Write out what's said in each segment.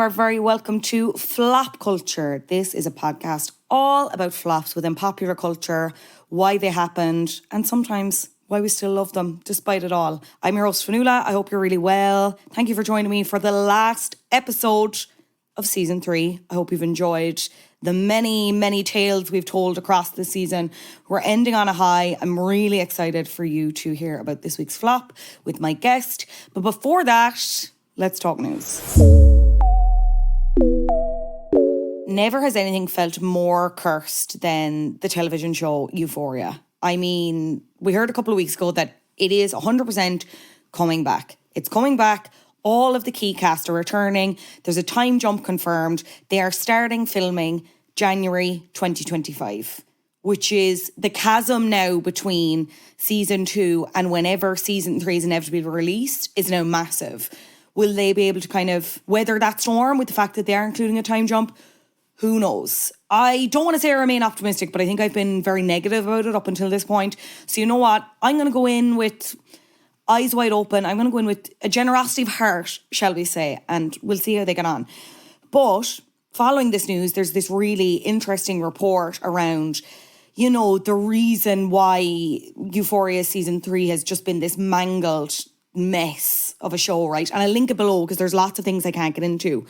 are very welcome to Flop Culture. This is a podcast all about flops within popular culture, why they happened, and sometimes why we still love them despite it all. I'm your host, Fionnuala. I hope you're really well. Thank you for joining me for the last episode of season 3. I hope you've enjoyed the many, many tales we've told across the season. We're ending on a high. I'm really excited for you to hear about this week's flop with my guest. But before that, let's talk news. Never has anything felt more cursed than the television show Euphoria. I mean, we heard a couple of weeks ago that it is 100% coming back. It's coming back. All of the key cast are returning. There's a time jump confirmed. They are starting filming January 2025, which is the chasm now between season 2 and whenever season 3 is inevitably released is now massive. Will they be able to kind of weather that storm with the fact that they are including a time jump? Who knows? I don't want to say I remain optimistic, but I think I've been very negative about it up until this point. So you know what? I'm going to go in with eyes wide open. I'm going to go in with a generosity of heart, shall we say, and we'll see how they get on. But following this news, there's this really interesting report around, you know, the reason why Euphoria season 3 has just been this mangled mess of a show, right? And I'll link it below because there's lots of things I can't get into.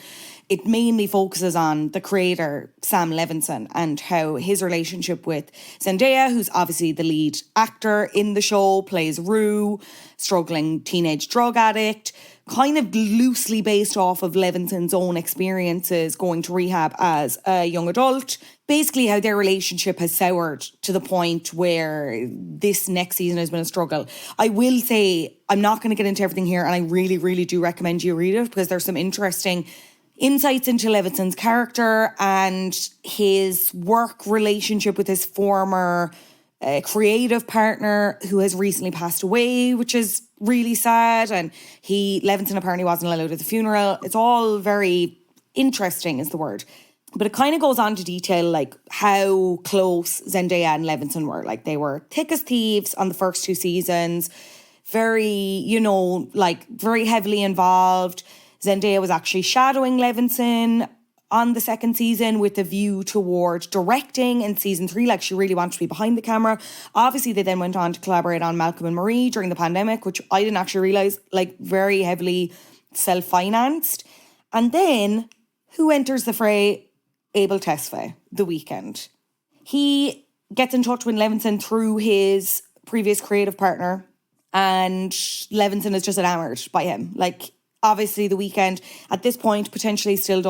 It mainly focuses on the creator, Sam Levinson, and how his relationship with Zendaya, who's obviously the lead actor in the show, plays Rue, struggling teenage drug addict, kind of loosely based off of Levinson's own experiences going to rehab as a young adult. Basically how their relationship has soured to the point where this next season has been a struggle. I will say, I'm not going to get into everything here, and I really, really do recommend you read it because there's some interesting insights into Levinson's character and his work relationship with his former creative partner who has recently passed away, which is really sad. And Levinson apparently wasn't allowed at the funeral. It's all very interesting is the word. But it kind of goes on to detail like how close Zendaya and Levinson were. Like they were thick as thieves on the first 2 seasons. Very, you know, like very heavily involved. Zendaya was actually shadowing Levinson on the second season with a view toward directing in season 3. Like she really wanted to be behind the camera. Obviously, they then went on to collaborate on Malcolm and Marie during the pandemic, which I didn't actually realise, like very heavily self-financed. And then who enters the fray? Abel Tesfaye, The Weeknd. He gets in touch with Levinson through his previous creative partner, and Levinson is just enamored by him. Like, obviously, The Weeknd, at this point, potentially still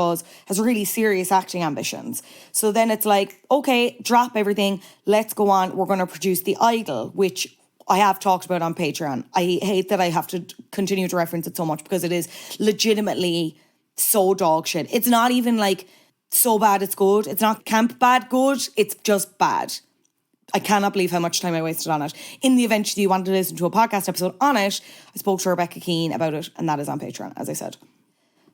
has really serious acting ambitions. So then it's like, okay, drop everything. Let's go on. We're going to produce The Idol, which I have talked about on Patreon. I hate that I have to continue to reference it so much because it is legitimately so dog shit. It's not even like so bad it's good. It's not camp bad good. It's just bad. I cannot believe how much time I wasted on it. In the event that you want to listen to a podcast episode on it, I spoke to Rebecca Keane about it, and that is on Patreon, as I said.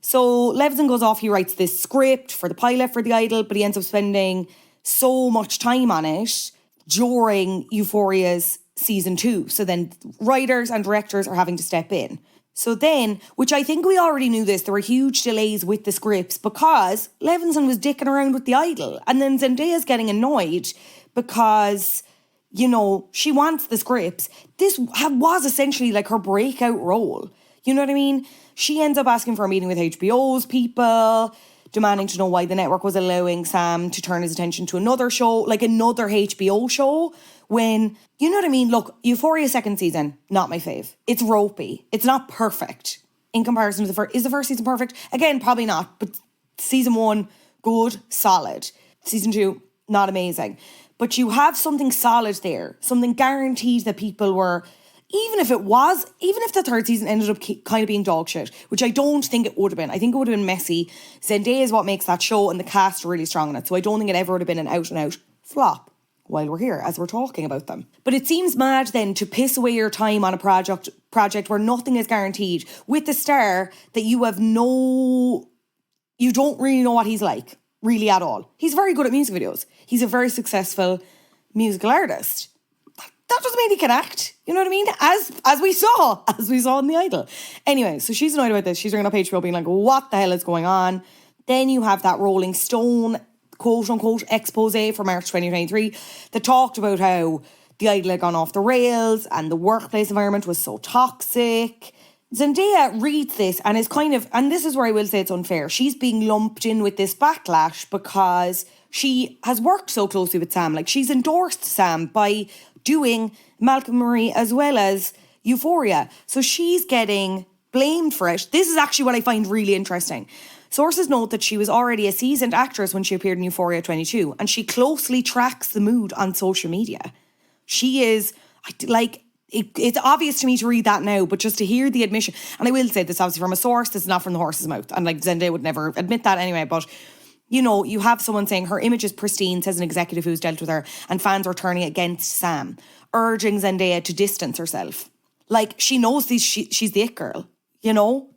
So Levinson goes off, he writes this script for the pilot for The Idol, but he ends up spending so much time on it during Euphoria's season 2. So then writers and directors are having to step in. So then, which I think we already knew this, there were huge delays with the scripts because Levinson was dicking around with The Idol. And then Zendaya's getting annoyed because, you know, she wants the scripts. This was essentially like her breakout role. You know what I mean? She ends up asking for a meeting with HBO's people, demanding to know why the network was allowing Sam to turn his attention to another show, like another HBO show, when, you know what I mean? Look, Euphoria second season, not my fave. It's ropey. It's not perfect in comparison to the first. Is the first season perfect? Again, probably not, but season 1, good, solid. Season 2, not amazing. But you have something solid there, something guaranteed that people were, even if the third season ended up kind of being dog shit, which I don't think it would have been. I think it would have been messy. Zendaya is what makes that show, and the cast are really strong in it. So I don't think it ever would have been an out-and-out flop while we're here, as we're talking about them. But it seems mad then to piss away your time on a project where nothing is guaranteed, with the star that you don't really know what he's like, really at all. He's very good at music videos. He's a very successful musical artist. That doesn't mean he can act. You know what I mean? As we saw in The Idol. Anyway, so she's annoyed about this. She's ringing up HBO being like, what the hell is going on? Then you have that Rolling Stone quote-unquote expose for March 2023 that talked about how the Idol had gone off the rails and the workplace environment was so toxic. Zendaya reads this and is kind of, and this is where I will say it's unfair, she's being lumped in with this backlash because she has worked so closely with Sam. Like, she's endorsed Sam by doing Malcolm Marie as well as Euphoria. So she's getting blamed for it. This is actually what I find really interesting. Sources note that she was already a seasoned actress when she appeared in Euphoria 22, and she closely tracks the mood on social media. She is, like, it's obvious to me to read that now, but just to hear the admission, and I will say this obviously from a source, this is not from the horse's mouth, and like Zendaya would never admit that anyway, but you know, you have someone saying her image is pristine, says an executive who's dealt with her, and fans are turning against Sam, urging Zendaya to distance herself. Like, she knows she's the it girl, you know?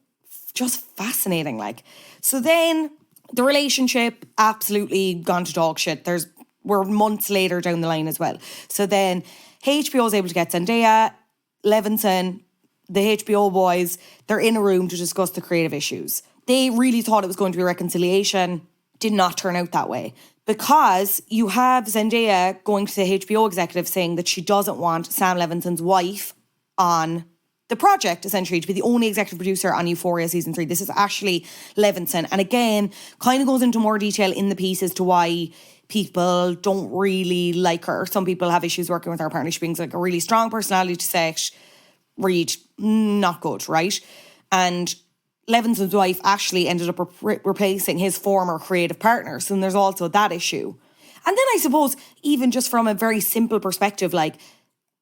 Just fascinating, like. So then the relationship absolutely gone to dog shit. We're months later down the line as well. So then HBO is able to get Zendaya, Levinson, the HBO boys, they're in a room to discuss the creative issues. They really thought it was going to be a reconciliation. Did not turn out that way. Because you have Zendaya going to the HBO executive saying that she doesn't want Sam Levinson's wife on the project, essentially, to be the only executive producer on Euphoria Season 3. This is Ashley Levinson. And again, kind of goes into more detail in the piece as to why people don't really like her. Some people have issues working with her. Apparently she brings like a really strong personality to set. Read, not good, right? And Levinson's wife, Ashley, ended up replacing his former creative partner. So there's also that issue. And then I suppose, even just from a very simple perspective, like,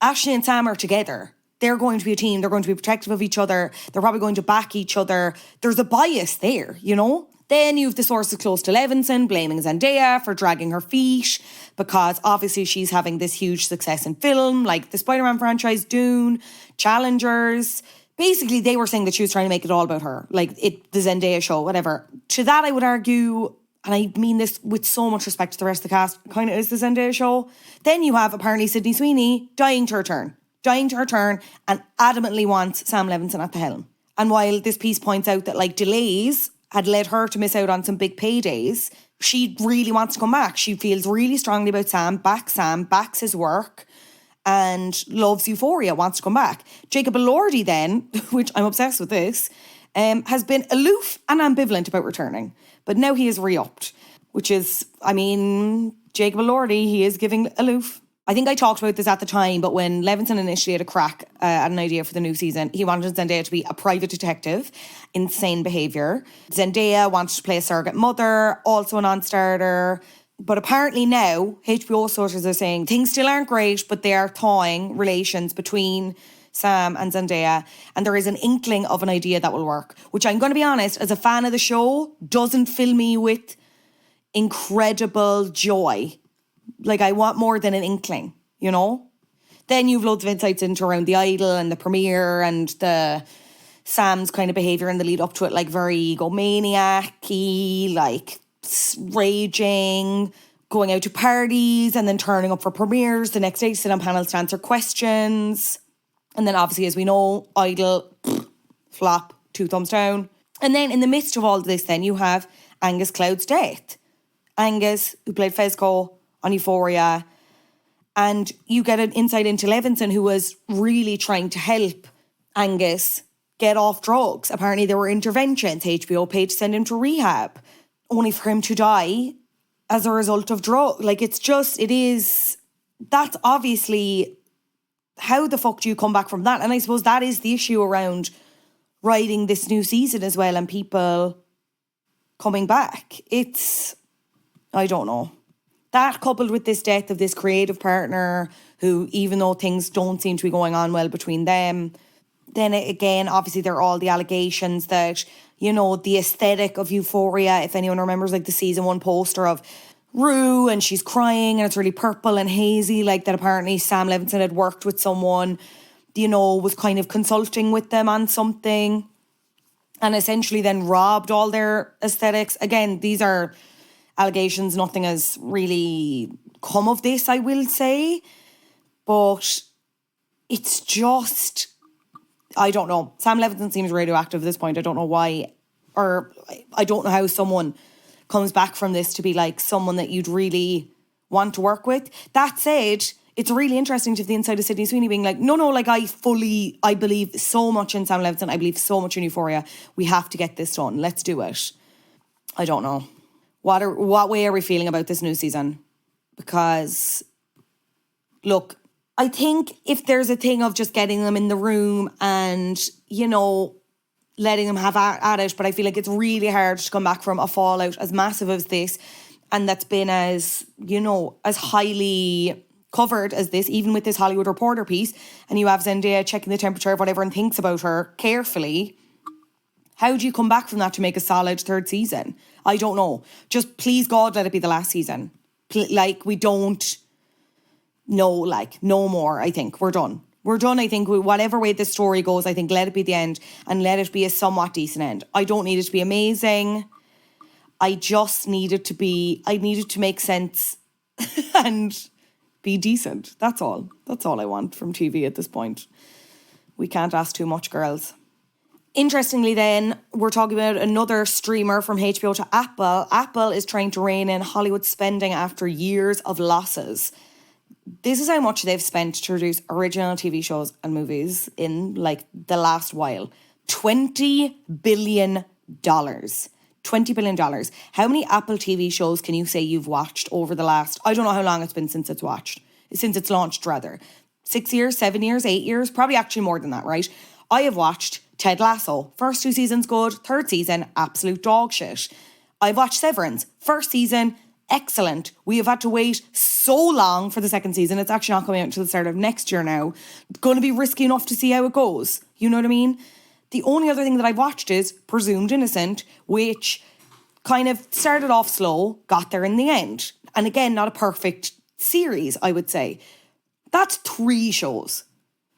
Ashley and Sam are together. They're going to be a team. They're going to be protective of each other. They're probably going to back each other. There's a bias there, you know? Then you have the sources close to Levinson blaming Zendaya for dragging her feet because obviously she's having this huge success in film, like the Spider-Man franchise, Dune, Challengers. Basically, they were saying that she was trying to make it all about her, like the Zendaya show, whatever. To that, I would argue, and I mean this with so much respect to the rest of the cast, kind of is the Zendaya show. Then you have apparently Sydney Sweeney dying to return and adamantly wants Sam Levinson at the helm. And while this piece points out that like delays had led her to miss out on some big paydays, she really wants to come back. She feels really strongly about Sam, backs his work, and loves Euphoria, wants to come back. Jacob Elordi then, which I'm obsessed with this, has been aloof and ambivalent about returning. But now he is re-upped, which is, I mean, Jacob Elordi, he is giving aloof. I think I talked about this at the time, but when Levinson initially had a crack at an idea for the new season, he wanted Zendaya to be a private detective, insane behaviour. Zendaya wanted to play a surrogate mother, also a non-starter. But apparently now, HBO sources are saying things still aren't great, but they are thawing relations between Sam and Zendaya. And there is an inkling of an idea that will work, which I'm going to be honest, as a fan of the show, doesn't fill me with incredible joy. Like, I want more than an inkling, you know? Then you've loads of insights into around the Idol and the premiere and the Sam's kind of behaviour in the lead up to it, like very egomaniac-y, like raging, going out to parties and then turning up for premieres the next day to sit on panels to answer questions. And then obviously, as we know, Idol, flop, 2 thumbs down. And then in the midst of all of this, then you have Angus Cloud's death. Angus, who played Fezco on Euphoria, and you get an insight into Levinson, who was really trying to help Angus get off drugs. Apparently there were interventions. HBO paid to send him to rehab, only for him to die as a result of drugs. Like, that's obviously, how the fuck do you come back from that? And I suppose that is the issue around writing this new season as well and people coming back. I don't know. That coupled with this death of this creative partner who, even though things don't seem to be going on well between them, then again, obviously there are all the allegations that, you know, the aesthetic of Euphoria, if anyone remembers like the season 1 poster of Rue and she's crying and it's really purple and hazy, like that apparently Sam Levinson had worked with someone, you know, was kind of consulting with them on something and essentially then robbed all their aesthetics. Again, these are allegations, nothing has really come of this, I will say. But it's just, I don't know. Sam Levinson seems radioactive at this point. I don't know why. Or I don't know how someone comes back from this to be like someone that you'd really want to work with. That said, it's really interesting to have the inside of Sydney Sweeney being like, no, like I believe so much in Sam Levinson. I believe so much in Euphoria. We have to get this done. Let's do it. I don't know. What way are we feeling about this new season? Because, look, I think if there's a thing of just getting them in the room and, you know, letting them have at it, but I feel like it's really hard to come back from a fallout as massive as this, and that's been as, you know, as highly covered as this, even with this Hollywood Reporter piece, and you have Zendaya checking the temperature of what everyone thinks about her carefully. How do you come back from that to make a solid third season? I don't know. Just please God, let it be the last season. Like, we don't know, like, no more, I think. We're done. I think, whatever way this story goes, I think let it be the end and let it be a somewhat decent end. I don't need it to be amazing. I just need it to make sense and be decent. That's all. That's all I want from TV at this point. We can't ask too much, girls. Interestingly then, we're talking about another streamer from HBO to Apple. Apple is trying to rein in Hollywood spending after years of losses. This is how much they've spent to produce original TV shows and movies in, like, the last while. $20 billion. $20 billion. How many Apple TV shows can you say you've watched over the last, I don't know how long it's been since it's launched rather. 6 years, 7 years, 8 years, probably actually more than that, right? I have watched Ted Lasso. First 2 seasons good, third season, absolute dog shit. I've watched Severance. First season, excellent. We have had to wait so long for the second season. It's actually not coming out until the start of next year now. It's going to be risky enough to see how it goes. You know what I mean? The only other thing that I've watched is Presumed Innocent, which kind of started off slow, got there in the end. And again, not a perfect series, I would say. That's 3 shows.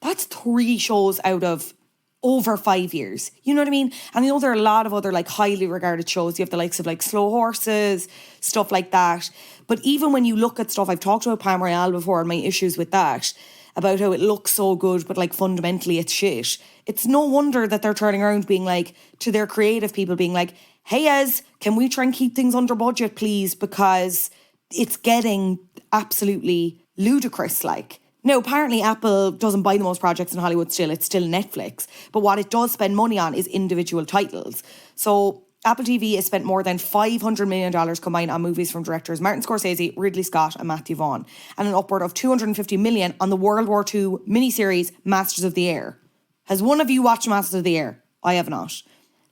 That's 3 shows out of over 5 years. You know what I mean? And I know there are a lot of other, like, highly regarded shows. You have the likes of, like, Slow Horses, stuff like that. But even when you look at stuff, I've talked about Palm Royale before and my issues with that, about how it looks so good, but, like, fundamentally it's shit. It's no wonder that they're turning around being like, to their creative people being like, hey, Ez, can we try and keep things under budget, please? Because it's getting absolutely ludicrous, like. Now, apparently Apple doesn't buy the most projects in Hollywood still. It's still Netflix. But what it does spend money on is individual titles. So Apple TV has spent more than $500 million combined on movies from directors Martin Scorsese, Ridley Scott and Matthew Vaughn, and an upward of $250 million on the World War II miniseries Masters of the Air. Has one of you watched Masters of the Air? I have not.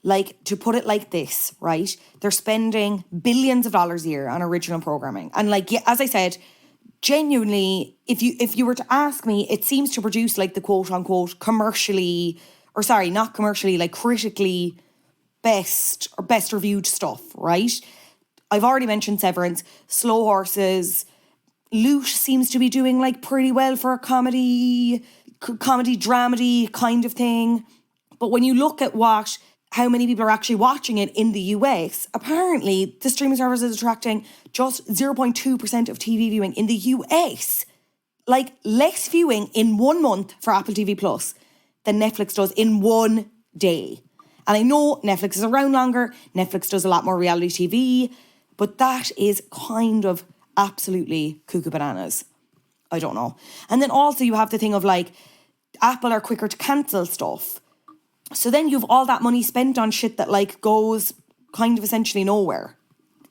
Like, to put it like this, right? They're spending billions of dollars a year on original programming. And, like, yeah, as I said, genuinely, if you were to ask me, it seems to produce, like, the quote-unquote commercially, or sorry, not commercially, like, critically best or best reviewed stuff, right? I've already mentioned Severance, Slow Horses. Loot seems to be doing, like, pretty well for a comedy dramedy kind of thing. But when you look at how many people are actually watching it in the US, apparently the streaming service is attracting just 0.2% of TV viewing in the US. Like, less viewing in 1 month for Apple TV Plus than Netflix does in 1 day. And I know Netflix is around longer, Netflix does a lot more reality TV, but that is kind of absolutely cuckoo bananas. I don't know. And then also you have the thing of, like, Apple are quicker to cancel stuff. So then you've all that money spent on shit that, like, goes kind of essentially nowhere.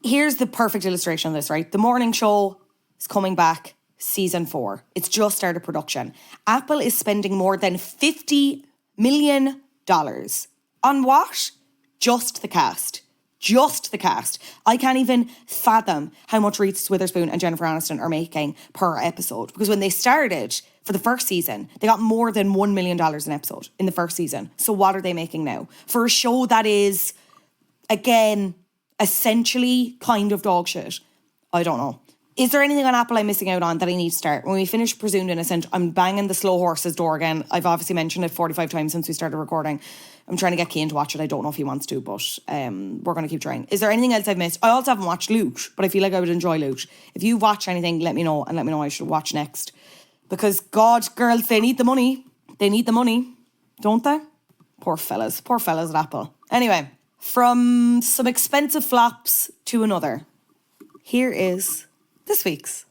Here's the perfect illustration of this, right? The Morning Show is coming back, season 4. It's just started production. Apple is spending more than $50 million. On what? Just the cast. Just the cast. I can't even fathom how much Reese Witherspoon and Jennifer Aniston are making per episode. Because when they started for the first season, they got more than $1 million an episode in the first season. So what are they making now? For a show that is, again, essentially kind of dog shit. I don't know. Is there anything on Apple I'm missing out on that I need to start? When we finish Presumed Innocent, I'm banging the Slow Horses door again. I've obviously mentioned it 45 times since we started recording. I'm trying to get Cian to watch it. I don't know if he wants to, but we're going to keep trying. Is there anything else I've missed? I also haven't watched Loot, but I feel like I would enjoy Loot. If you've watched anything, let me know, and let me know what I should watch next. Because, God, girls, they need the money. They need the money, don't they? Poor fellas at Apple. Anyway, From some expensive flops to another, here is this week's.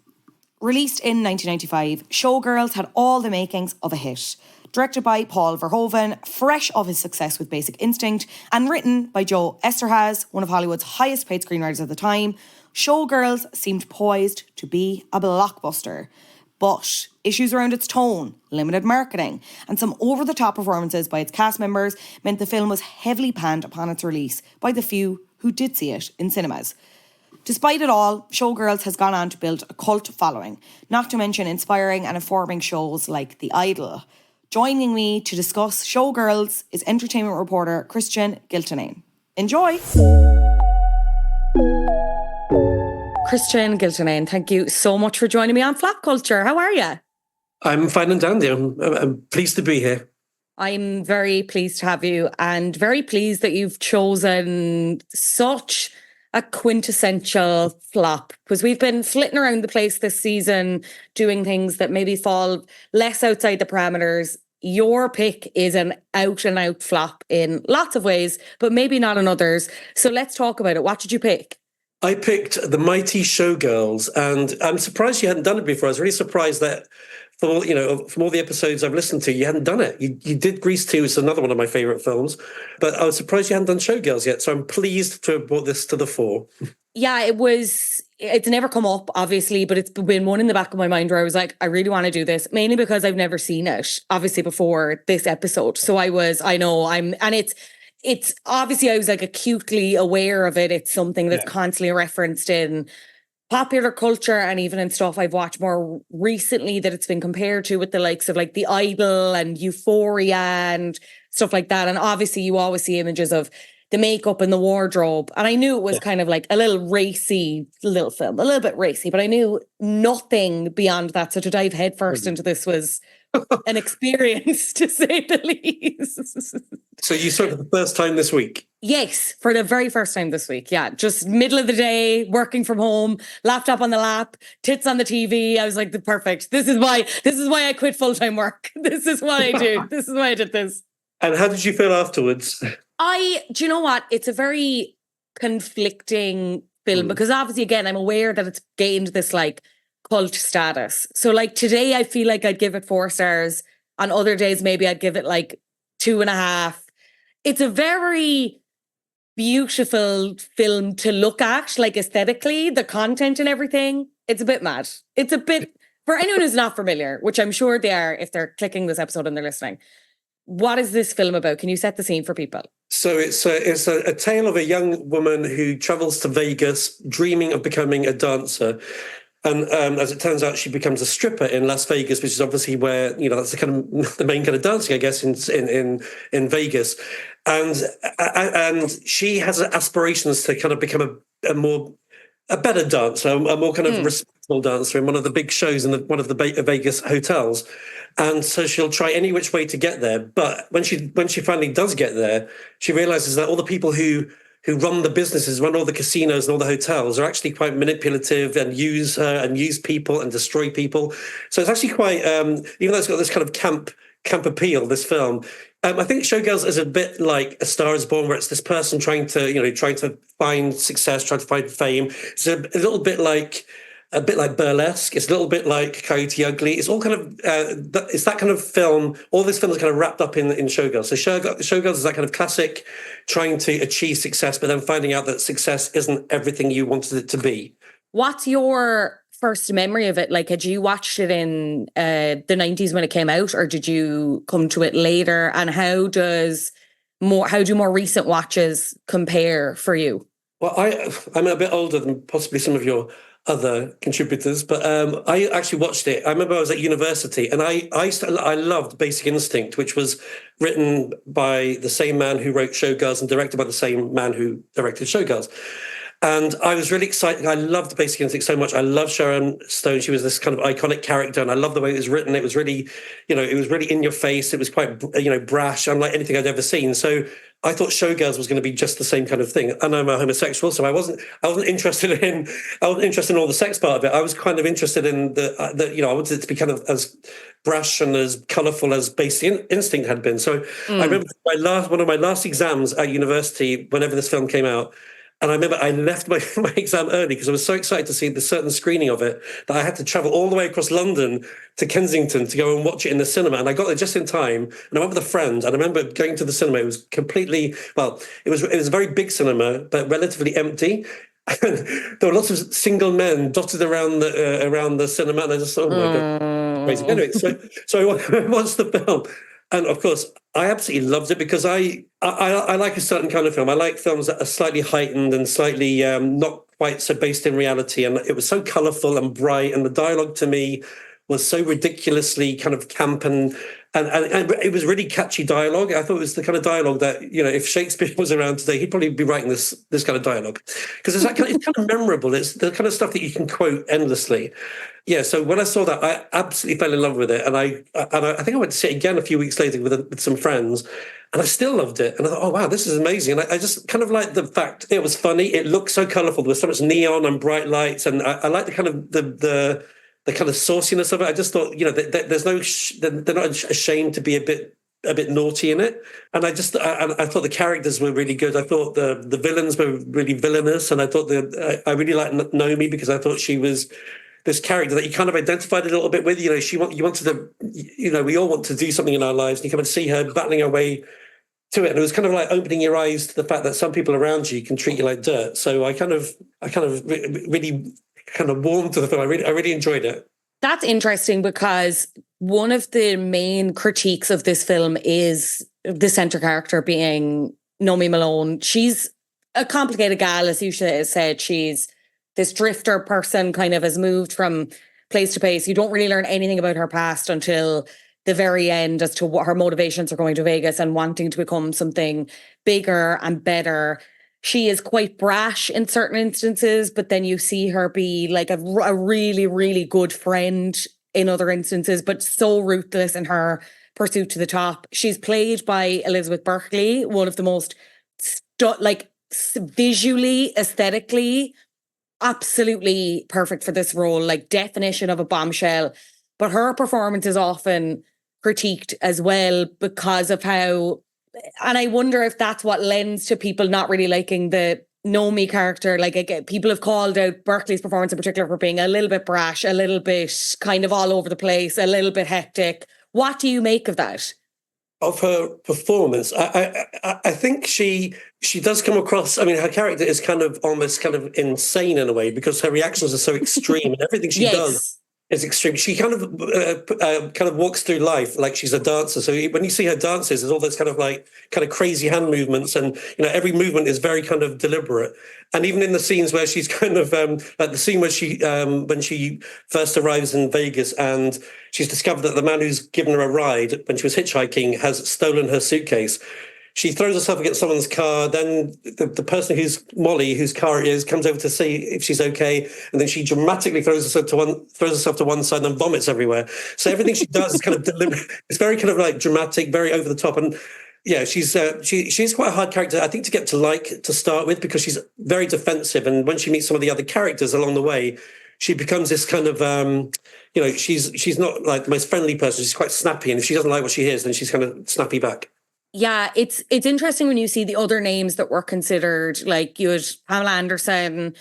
Released in 1995, Showgirls had all the makings of a hit. Directed by Paul Verhoeven, fresh of his success with Basic Instinct, and written by Joe Esterhaz, one of Hollywood's highest paid screenwriters at the time, Showgirls seemed poised to be a blockbuster. But issues around its tone, limited marketing, and some over-the-top performances by its cast members meant the film was heavily panned upon its release by the few who did see it in cinemas. Despite it all, Showgirls has gone on to build a cult following, not to mention inspiring and informing shows like The Idol. Joining me to discuss Showgirls is entertainment reporter Christian Guiltenane. Enjoy! Christian Guiltenane, thank you so much for joining me on Flap Culture. How are you? I'm fine and dandy. I'm pleased to be here. I'm very pleased to have you, and very pleased that you've chosen such a quintessential flop, because we've been flitting around the place this season doing things that maybe fall less outside the parameters. Your pick is an out and out flop in lots of ways, but maybe not in others. So let's talk about it. What did you pick? I picked the mighty Showgirls, and I'm surprised you hadn't done it before. I was really surprised that from all the episodes I've listened to, you hadn't done it. You did Grease 2, it's another one of my favourite films, but I was surprised you hadn't done Showgirls yet. So I'm pleased to have brought this to the fore. Yeah, it's never come up, obviously, but it's been one in the back of my mind where I was like, I really want to do this, mainly because I've never seen it, obviously, before this episode. So it's obviously I was like acutely aware of it. It's something that's constantly referenced in popular culture and even in stuff I've watched more recently that it's been compared to with the likes of like The Idol and Euphoria and stuff like that. And obviously you always see images of the makeup and the wardrobe. And I knew it was kind of like a little racy little film, a little bit racy, but I knew nothing beyond that. So to dive headfirst into this was an experience, to say the least. So you saw it for the first time this week? Yes, for the very first time this week. Yeah, just middle of the day, working from home, laptop on the lap, tits on the TV. I was like, perfect. This is why I quit full-time work. This is what I do. This is why I did this. And how did you feel afterwards? Do you know what? It's a very conflicting film because obviously, again, I'm aware that it's gained this like cult status. So like today, I feel like I'd give it 4 stars. On other days, maybe I'd give it like 2.5. It's a very beautiful film to look at, like aesthetically, the content and everything. It's a bit mad. It's a bit, for anyone who's not familiar, which I'm sure they are if they're clicking this episode and they're listening. What is this film about? Can you set the scene for people? So it's a tale of a young woman who travels to Vegas dreaming of becoming a dancer. And as it turns out, she becomes a stripper in Las Vegas, which is obviously where, that's the main kind of dancing, I guess, in Vegas. And she has aspirations to kind of become a better dancer, a more kind of respectable dancer in one of the big shows in one of the Vegas hotels. And so she'll try any which way to get there. But when she finally does get there, she realizes that all the people who run the businesses, run all the casinos and all the hotels are actually quite manipulative and use her and use people and destroy people. So it's actually quite, even though it's got this kind of camp appeal, this film, I think Showgirls is a bit like A Star Is Born, where it's this person trying to find success, trying to find fame. It's a little bit like Burlesque. It's a little bit like Coyote Ugly. It's all kind of it's that kind of film. All this film is kind of wrapped up in Showgirls. So Showgirls is that kind of classic trying to achieve success, but then finding out that success isn't everything you wanted it to be. What's your first memory of it? Like, had you watched it in the 90s when it came out, or did you come to it later? And how do more recent watches compare for you? Well, I'm a bit older than possibly some of your other contributors, but I actually watched it. I remember I was at university, and I loved Basic Instinct, which was written by the same man who wrote Showgirls and directed by the same man who directed Showgirls. And I was really excited. I loved Basic Instinct so much. I love Sharon Stone. She was this kind of iconic character, and I love the way it was written. It was really, it was really in your face. It was quite, brash, unlike anything I'd ever seen. So I thought Showgirls was going to be just the same kind of thing. And I'm a homosexual, so I wasn't interested in all the sex part of it. I was kind of interested in I wanted it to be kind of as brash and as colourful as Basic Instinct had been. So I remember one of my last exams at university, whenever this film came out. And I remember I left my exam early because I was so excited to see the certain screening of it that I had to travel all the way across London to Kensington to go and watch it in the cinema. And I got there just in time. And I went with a friend. And I remember going to the cinema. It was completely, it was a very big cinema, but relatively empty. And there were lots of single men dotted around the cinema. And I just thought, oh my God, crazy. Anyway, so I watched the film. And of course, I absolutely loved it because I like a certain kind of film. I like films that are slightly heightened and slightly not quite so based in reality. And it was so colourful and bright. And the dialogue to me was so ridiculously kind of camp and it was really catchy dialogue. I thought it was the kind of dialogue that, if Shakespeare was around today, he'd probably be writing this kind of dialogue because it's kind of memorable. It's the kind of stuff that you can quote endlessly. Yeah, so when I saw that, I absolutely fell in love with it, and I think I went to see it again a few weeks later with some friends, and I still loved it. And I thought, oh wow, this is amazing. And I just kind of liked the fact it was funny. It looked so colourful. There was so much neon and bright lights, and I like the kind of the kind of sauciness of it. I just thought, there's no they're not ashamed to be a bit naughty in it. And I thought the characters were really good. I thought the villains were really villainous, and I thought I really liked Naomi because I thought she was this character that you kind of identified a little bit with. You wanted to, we all want to do something in our lives, and you come and see her battling her way to it. And it was kind of like opening your eyes to the fact that some people around you can treat you like dirt. So I kind of really kind of warmed to the film. I really enjoyed it. That's interesting because one of the main critiques of this film is the centre character being Naomi Malone. She's a complicated gal, as you said. She's this drifter person, kind of has moved from place to place. You don't really learn anything about her past until the very end as to what her motivations are going to Vegas and wanting to become something bigger and better. She is quite brash in certain instances, but then you see her be like a really, really good friend in other instances, but so ruthless in her pursuit to the top. She's played by Elizabeth Berkley, one of the most visually, aesthetically, absolutely perfect for this role, like definition of a bombshell. But her performance is often critiqued as well because of how, and I wonder if that's what lends to people not really liking the Naomi character. Like, again, people have called out Berkeley's performance in particular for being a little bit brash, a little bit kind of all over the place, a little bit hectic. What do you make of that? Of her performance, I think she does come across. I mean, her character is almost kind of insane in a way because her reactions are so extreme and everything she does is extreme. She kind of walks through life like she's a dancer. So when you see her dances, there's all those kind of crazy hand movements, and every movement is very kind of deliberate. And even in the scenes where she's kind of like the scene where she when she first arrives in Vegas and she's discovered that the man who's given her a ride when she was hitchhiking has stolen her suitcase. She throws herself against someone's car. Then the person who's Molly, whose car it is, comes over to see if she's okay, and then she dramatically throws herself to one side and vomits everywhere. So everything she does is kind of deliberate. It's very kind of like dramatic, very over the top, and yeah, she's quite a hard character, I think, to get to like to start with because she's very defensive, and when she meets some of the other characters along the way, she becomes this kind of she's not like the most friendly person. She's quite snappy, and if she doesn't like what she hears, then she's kind of snappy back. Yeah, it's interesting when you see the other names that were considered. Like, you had Pamela Anderson,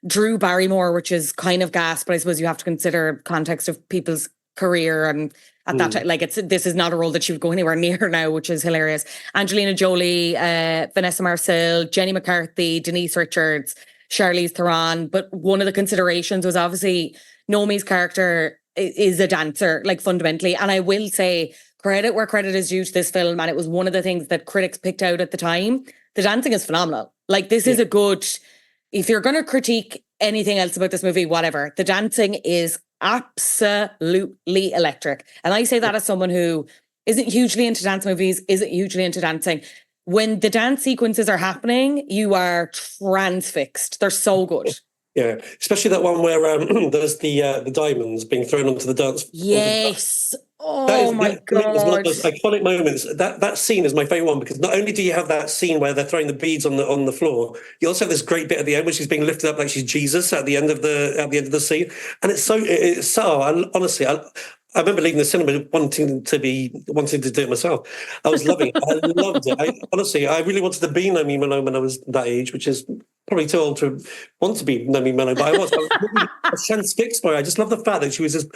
Drew Barrymore, which is kind of gas, but I suppose you have to consider context of people's career, and at that time, like, this is not a role that she would go anywhere near now, which is hilarious. Angelina Jolie, Vanessa Marcel, Jenny McCarthy, Denise Richards, Charlize Theron. But one of the considerations was obviously Naomi's character is a dancer, like, fundamentally. And I will say, credit where credit is due to this film, and it was one of the things that critics picked out at the time. The dancing is phenomenal. Like, this is a good, if you're going to critique anything else about this movie, whatever, the dancing is absolutely electric. And I say that as someone who isn't hugely into dance movies, isn't hugely into dancing. when the dance sequences are happening, you are transfixed. They're so good. Yeah, especially that one where there's the diamonds being thrown onto the dance floor. Yes. Oh my God. It's one of those iconic moments. That scene is my favorite one because not only do you have that scene where they're throwing the beads on the floor, you also have this great bit at the end where she's being lifted up like she's Jesus at the end of the scene, and honestly, I remember leaving the cinema wanting to do it myself. I was loving it. I loved it. I really wanted to be Nomi Malone when I was that age, which is probably too old to want to be Nomi Malone, but I was really transfixed by her. I just love the fact that she was this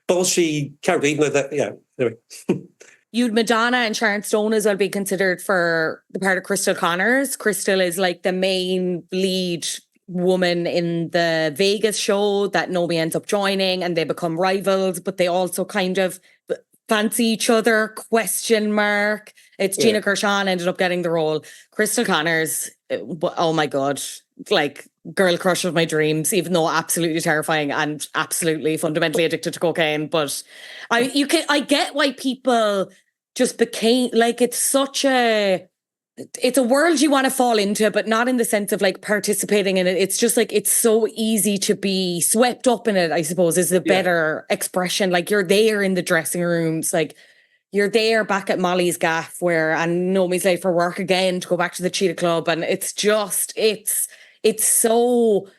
bolshy character, even though that, yeah, anyway. You'd Madonna and Sharon Stone as well be considered for the part of Crystal Connors. Crystal is like the main lead woman in the Vegas show that Nomi ends up joining, and they become rivals, but they also kind of fancy each other, question mark. It's Gina Gershon ended up getting the role. Crystal Connors, oh my God, like girl crush of my dreams, even though absolutely terrifying and absolutely fundamentally addicted to cocaine. But I get why people just became like, it's a world you want to fall into, but not in the sense of like participating in it. It's just like, it's so easy to be swept up in it, I suppose, is the better expression. Like you're there in the dressing rooms, like you're there back at Molly's gaff and Nomi's late for work again to go back to the Cheetah Club. And it's just, it's so,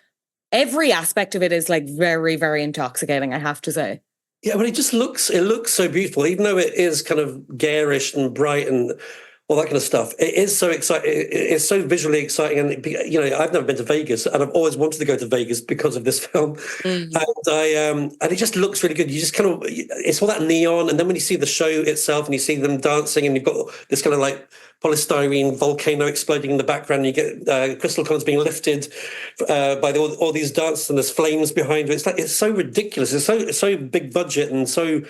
every aspect of it is like very, very intoxicating, I have to say. Yeah, but it looks so beautiful, even though it is kind of garish and bright and all that kind of stuff. It is so exciting. It's so visually exciting. And, I've never been to Vegas and I've always wanted to go to Vegas because of this film. And it just looks really good. You just kind of, it's all that neon. And then when you see the show itself and you see them dancing and you've got this kind of like polystyrene volcano exploding in the background, and you get Crystal Connors being lifted by all these dancers and there's flames behind it. It's so ridiculous. It's so big budget and so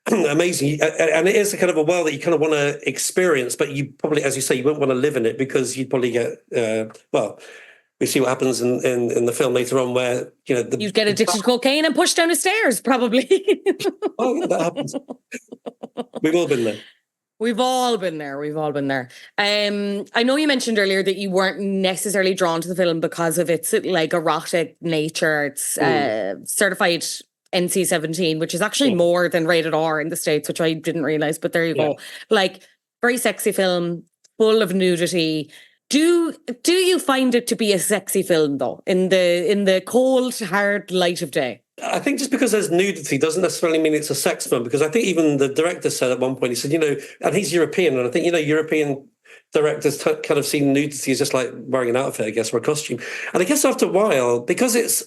amazing, and it is a kind of a world that you kind of want to experience, but you probably, as you say, you wouldn't want to live in it because you'd probably get we see what happens in the film later on where you'd get addicted to cocaine and pushed down the stairs probably. Oh yeah, that happens. We've all been there. We've all been there. I know you mentioned earlier that you weren't necessarily drawn to the film because of its like erotic nature. It's certified NC-17, which is actually more than rated R in the States, which I didn't realize, but there you go. Like, very sexy film, full of nudity. Do you find it to be a sexy film though, in the cold, hard light of day? I think just because there's nudity doesn't necessarily mean it's a sex film, because I think even the director said at one point, he said, and he's European, and I think, European directors kind of see nudity as just like wearing an outfit, I guess, or a costume. And I guess after a while, because it's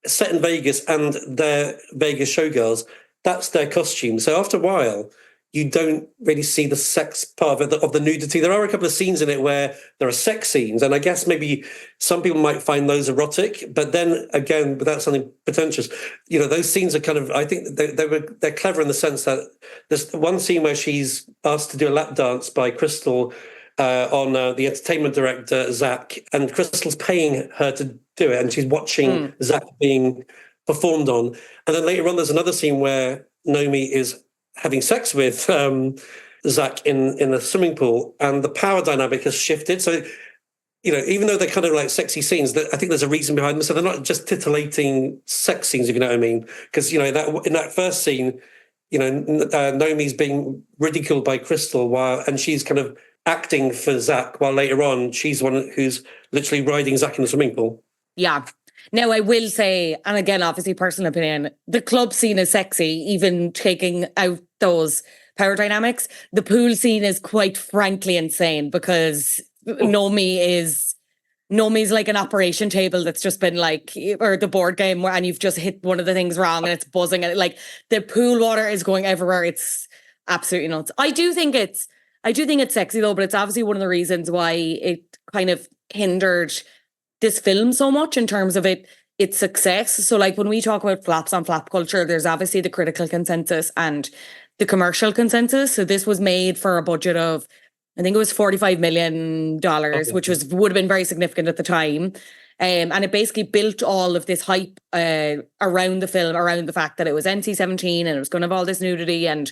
set in Vegas and they're Vegas showgirls, that's their costume. So after a while, you don't really see the sex part of the nudity. There are a couple of scenes in it where there are sex scenes, and I guess maybe some people might find those erotic, but then again, without something pretentious, those scenes are kind of, I think they're clever in the sense that there's one scene where she's asked to do a lap dance by Crystal on the entertainment director, Zach, and Crystal's paying her to do it, and she's watching Zach being performed on. And then later on, there's another scene where Nomi is having sex with Zach in a swimming pool, and the power dynamic has shifted. So, even though they're kind of like sexy scenes, I think there's a reason behind them. So they're not just titillating sex scenes, if you know what I mean. Because, in that first scene, Nomi's being ridiculed by Crystal and she's kind of acting for Zach, while later on she's the one who's literally riding Zach in the swimming pool. Yeah. Now, I will say, and again, obviously personal opinion, the club scene is sexy, even taking out those power dynamics. The pool scene is quite frankly insane because Nomi's like an operation table that's just been like, or the board game and you've just hit one of the things wrong and it's buzzing. And like the pool water is going everywhere. It's absolutely nuts. I do think it's sexy though, but it's obviously one of the reasons why it kind of hindered this film so much in terms of its success. So like when we talk about flops on flop culture, there's obviously the critical consensus and the commercial consensus. So this was made for a budget of, I think it was $45 million, which would have been very significant at the time. And it basically built all of this hype around the film, around the fact that it was NC-17 and it was going to have all this nudity. And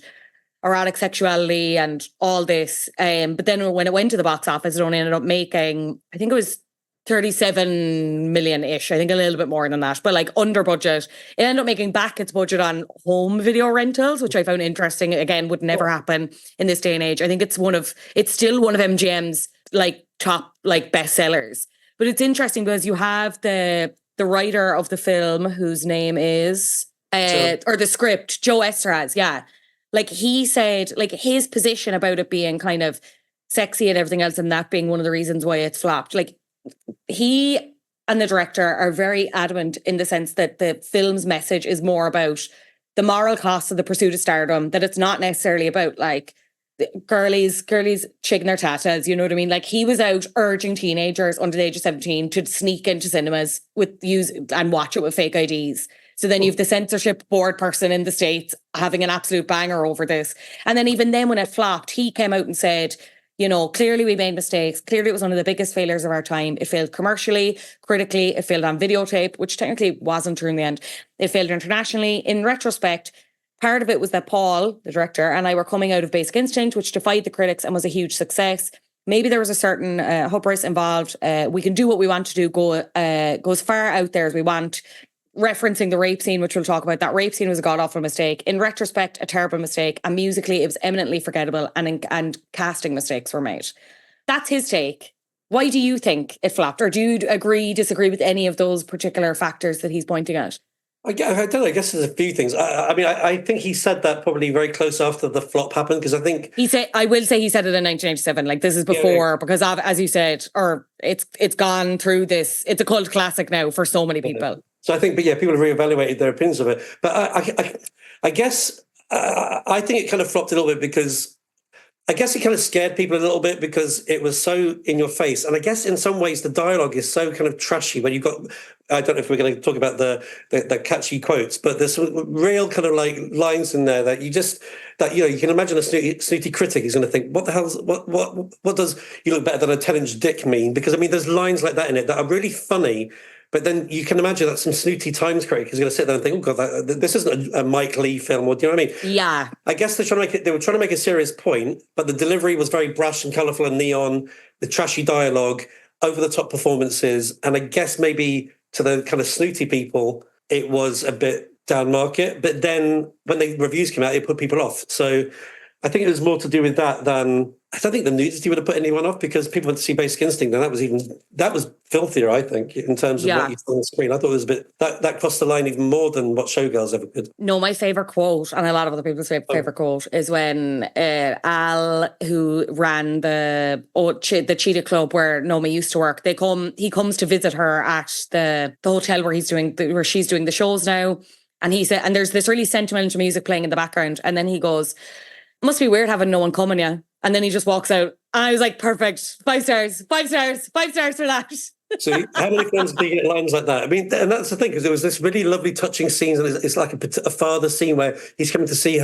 erotic sexuality and all this. But then when it went to the box office, it only ended up making, I think it was 37 million-ish. I think a little bit more than that, but like under budget. It ended up making back its budget on home video rentals, which I found interesting. Again, would never happen in this day and age. I think it's still one of MGM's like top like bestsellers. But it's interesting because you have the writer of the film, whose name is or the script, Joe Esterhaz, yeah. Like he said, like his position about it being kind of sexy and everything else, and that being one of the reasons why it's flopped. Like he and the director are very adamant in the sense that the film's message is more about the moral cost of the pursuit of stardom, that it's not necessarily about like girlies shaking their tatas, you know what I mean? Like he was out urging teenagers under the age of 17 to sneak into cinemas and watch it with fake IDs. So then you have the censorship board person in the States having an absolute banger over this. And then even then when it flopped, he came out and said, you know, clearly we made mistakes. Clearly it was one of the biggest failures of our time. It failed commercially, critically, it failed on videotape, which technically wasn't true in the end. It failed internationally. In retrospect, part of it was that Paul, the director, and I were coming out of Basic Instinct, which defied the critics and was a huge success. Maybe there was a certain hubris involved. We can do what we want to do, go as far out there as we want. Referencing the rape scene, which we'll talk about, that rape scene was a god-awful mistake. In retrospect, a terrible mistake. And musically, it was eminently forgettable, and casting mistakes were made. That's his take. Why do you think it flopped? Or do you disagree with any of those particular factors that he's pointing out? I don't know. I guess there's a few things. I think he said that probably very close after the flop happened, because I think he said it in 1987. Like this is before, because as you said, or it's gone through this. It's a cult classic now for so many people. So I think, but yeah, people have reevaluated their opinions of it. But I guess I think it kind of flopped a little bit because I guess it kind of scared people a little bit because it was so in your face. And I guess in some ways the dialogue is so kind of trashy when you've got, I don't know if we're going to talk about the catchy quotes, but there's some real kind of like lines in there that you can imagine a snooty critic is going to think, what the hell's, what does you look better than a 10-inch dick mean? Because I mean, there's lines like that in it that are really funny. But then you can imagine that some snooty Times critic is going to sit there and think, "Oh God, this isn't a Mike Leigh film." Or do you know what I mean? Yeah. I guess they were trying to make a serious point, but the delivery was very brash and colourful and neon. The trashy dialogue, over the top performances, and I guess maybe to the kind of snooty people, it was a bit down market. But then when the reviews came out, it put people off. So I think it was more to do with that than. I don't think the nudity would have put anyone off, because people went to see Basic Instinct, and that was filthier, I think, in terms of what you saw on the screen. I thought it was a bit that crossed the line even more than what Showgirls ever could. No, my favourite quote, and a lot of other people's favourite quote, is when Al, who ran the Cheetah Club where Nomi used to work, he comes to visit her at the hotel where she's doing the shows now, and he said, and there's this really sentimental music playing in the background, and then he goes, "Must be weird having no one coming, yeah." And then he just walks out. And I was like, perfect. 5 stars, 5 stars, 5 stars for that. See, how many films do you get lines like that? I mean, and that's the thing, because there was this really lovely, touching scenes, and it's like a father scene where he's coming to see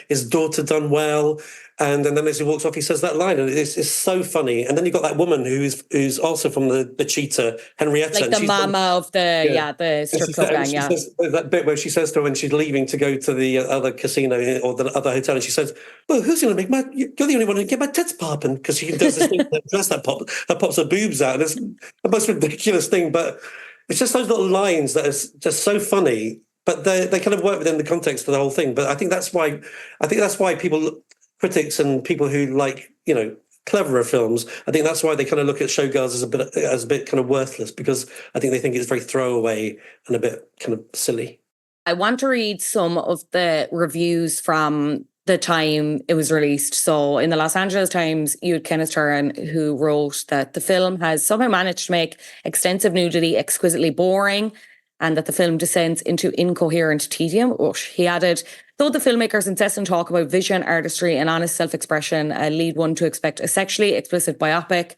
his daughter done well, and then as he walks off, he says that line, and it's so funny. And then you've got that woman who's also from the Cheetah, Henrietta, like the mama of the strip club gang. She says that bit where she says to her when she's leaving to go to the other casino or the other hotel, and she says, "Well, who's going to make you're the only one who can get my tits popping," because she does this thing with her dress that pops her boobs out, and it's the most ridiculous thing. But it's just those little lines that is just so funny, but they kind of work within the context of the whole thing. But I think that's why people, critics and people who like, you know, cleverer films, I think that's why they kind of look at Showgirls as a bit kind of worthless, because I think they think it's very throwaway and a bit kind of silly. I want to read some of the reviews from the time it was released. So in the Los Angeles Times, you had Kenneth Turan, who wrote that the film has somehow managed to make extensive nudity exquisitely boring, and that the film descends into incoherent tedium. He added, though the filmmaker's incessant talk about vision, artistry and honest self-expression lead one to expect a sexually explicit biopic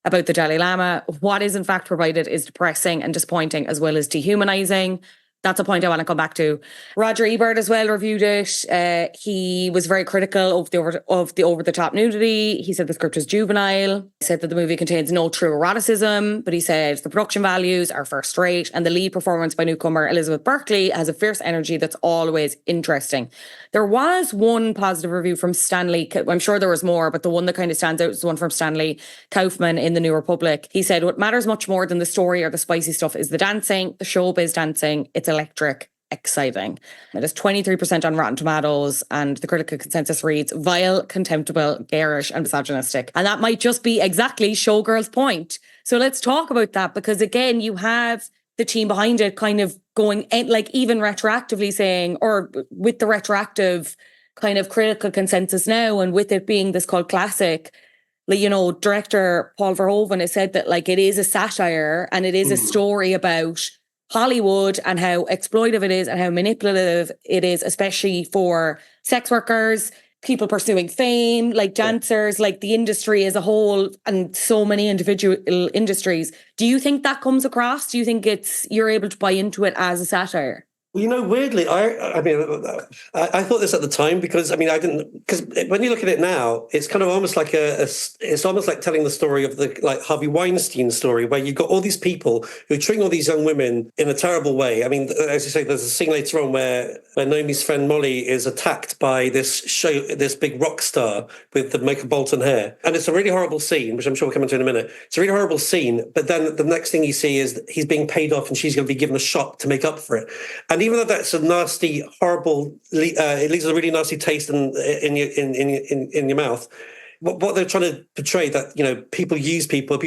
about the Dalai Lama, what is in fact provided is depressing and disappointing, as well as dehumanizing. That's a point I want to come back to. Roger Ebert as well reviewed it. He was very critical of the over-the-top nudity. He said the script was juvenile. He said that the movie contains no true eroticism, but he said the production values are first rate and the lead performance by newcomer Elizabeth Berkley has a fierce energy that's always interesting. There was one positive review from Stanley. I'm sure there was more, but the one that kind of stands out is the one from Stanley Kaufman in the New Republic. He said, what matters much more than the story or the spicy stuff is the dancing, the showbiz dancing. It's electric, exciting. It is 23% on Rotten Tomatoes, and the critical consensus reads vile, contemptible, garish, and misogynistic. And that might just be exactly Showgirls' point. So let's talk about that, because again, you have the team behind it kind of going, like, even retroactively saying, or with the retroactive kind of critical consensus now, and with it being this cult classic, like, you know, director Paul Verhoeven has said that, like, it is a satire and it is a story about Hollywood and how exploitive it is and how manipulative it is, especially for sex workers, people pursuing fame, like dancers, like the industry as a whole, and so many individual industries. Do you think that comes across? Do you think you're able to buy into it as a satire? Well, you know, weirdly, I thought this at the time because I didn't, because when you look at it now, it's kind of almost like it's almost like telling the story of the like Harvey Weinstein story, where you've got all these people who are treating all these young women in a terrible way. I mean, as you say, there's a scene later on where Naomi's friend Molly is attacked by this big rock star with the Michael Bolton hair, and it's a really horrible scene, which I'm sure we'll come into in a minute. It's a really horrible scene, but then the next thing you see is he's being paid off, and she's going to be given a shot to make up for it, and even though that's a nasty, horrible, it leaves a really nasty taste in your mouth. What they're trying to portray, that, you know, people use people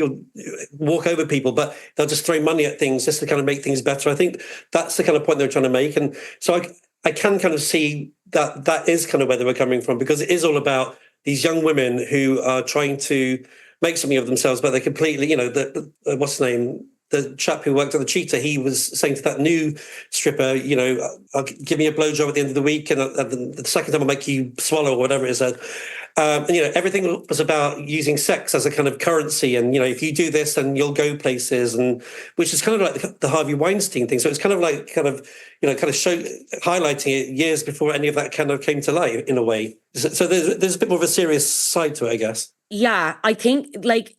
walk over people, but they'll just throw money at things just to kind of make things better. I think that's the kind of point they're trying to make, and so I can kind of see that is kind of where they were coming from, because it is all about these young women who are trying to make something of themselves, but they're completely, you know, what's his name? The chap who worked at the Cheetah, he was saying to that new stripper, you know, I'll give me a blowjob at the end of the week, and the second time I'll make you swallow, or whatever it is. And, you know, everything was about using sex as a kind of currency. And, you know, if you do this, then you'll go places, and which is kind of like the Harvey Weinstein thing. So it's kind of highlighting it years before any of that kind of came to light in a way. So there's a bit more of a serious side to it, I guess. Yeah, I think, like,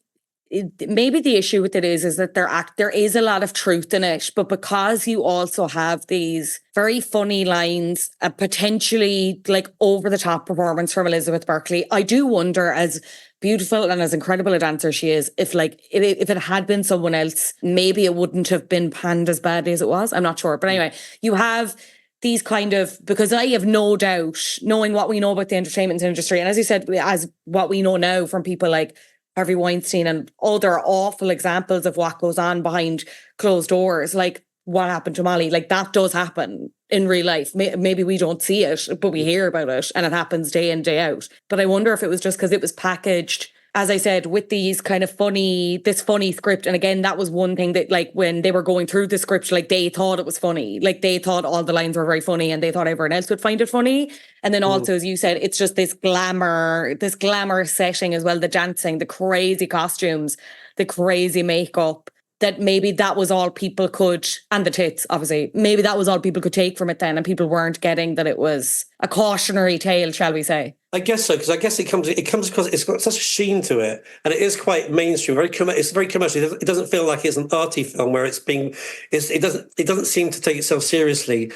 maybe the issue with it is that there is a lot of truth in it, but because you also have these very funny lines, a potentially like over the top performance from Elizabeth Berkley, I do wonder, as beautiful and as incredible a dancer she is, if it had been someone else, maybe it wouldn't have been panned as badly as it was. I'm not sure, but anyway, you have these kind of, because I have no doubt, knowing what we know about the entertainment industry, and as you said, as what we know now from people like Harvey Weinstein and other awful examples of what goes on behind closed doors, like what happened to Molly, like that does happen in real life. Maybe we don't see it, but we hear about it, and it happens day in, day out. But I wonder if it was just because it was packaged, as I said, with these kind of this funny script. And again, that was one thing that, like, when they were going through the script, like, they thought it was funny. Like, they thought all the lines were very funny, and they thought everyone else would find it funny. And then also, as you said, it's just this glamour setting as well, the dancing, the crazy costumes, the crazy makeup, that maybe that was all people could, and the tits, obviously, maybe that was all people could take from it then, and people weren't getting that it was a cautionary tale, shall we say. I guess so, because I guess it comes because it's got such a sheen to it, and it is quite mainstream. It's very commercial. It doesn't feel like it's an arty film where it doesn't seem to take itself seriously.